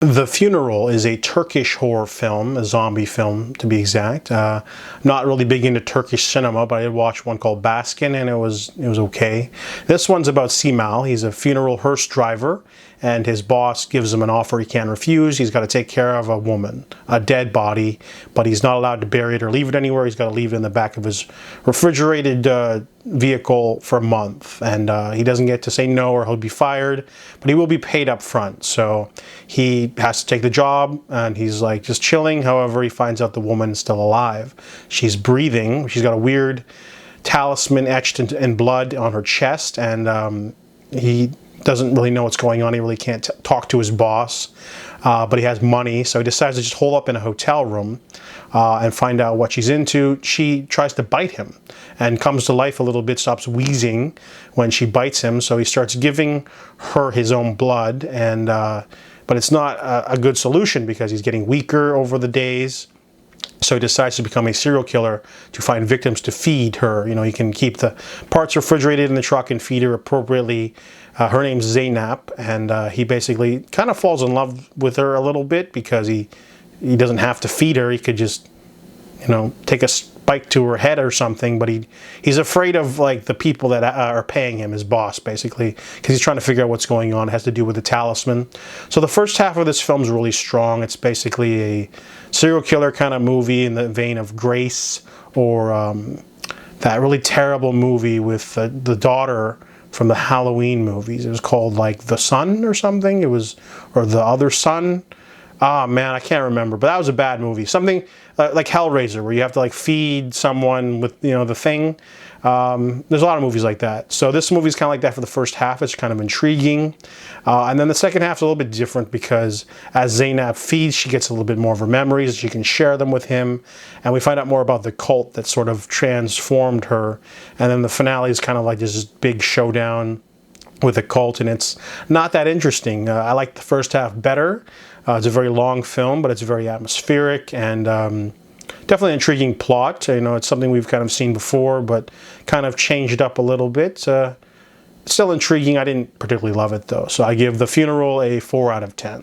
The Funeral is a Turkish horror film, a zombie film to be exact. Not really big into Turkish cinema, but I did watch one called Baskin, and it was okay. This one's about Cemal. He's a funeral hearse driver, and his boss gives him an offer he can't refuse. He's got to take care of a woman, a dead body, but he's not allowed to bury it or leave it anywhere. He's got to leave it in the back of his refrigerated vehicle for a month, and he doesn't get to say no or he'll be fired, but he will be paid up front. So he has to take the job, and he's like just chilling. However, he finds out the woman's still alive. She's breathing. She's got a weird talisman etched in blood on her chest, and he doesn't really know what's going on. He really can't talk to his boss, but he has money, so he decides to just hole up in a hotel room and find out what she's into. She tries to bite him and comes to life a little bit, stops wheezing when she bites him, so he starts giving her his own blood, and but it's not a good solution because he's getting weaker over the days. So he decides to become a serial killer to find victims to feed her. You know, he can keep the parts refrigerated in the truck and feed her appropriately. Her name's Zeynep, and he basically kind of falls in love with her a little bit because he doesn't have to feed her. He could just, you know, take a spike to her head or something, but he's afraid of like the people that are paying him, his boss, basically, because he's trying to figure out what's going on. It has to do with the talisman. So the first half of this film is really strong. It's basically a serial killer kind of movie in the vein of Grace, or that really terrible movie with the daughter from the Halloween movies. It was called like The Son or something. It was, or The Other Son. Ah, man, I can't remember, but that was a bad movie. Something like Hellraiser, where you have to like feed someone with, you know, the thing. There's a lot of movies like that. So this movie's kind of like that for the first half. It's kind of intriguing. And then the second half's a little bit different because as Zeynep feeds, she gets a little bit more of her memories. She can share them with him. And we find out more about the cult that sort of transformed her. And then the finale is kind of like this big showdown with a cult, and it's not that interesting. I like the first half better. It's a very long film, but it's very atmospheric and definitely an intriguing plot. You know, it's something we've kind of seen before, but kind of changed up a little bit. Still intriguing. I didn't particularly love it though, so I give The Funeral a 4 out of 10.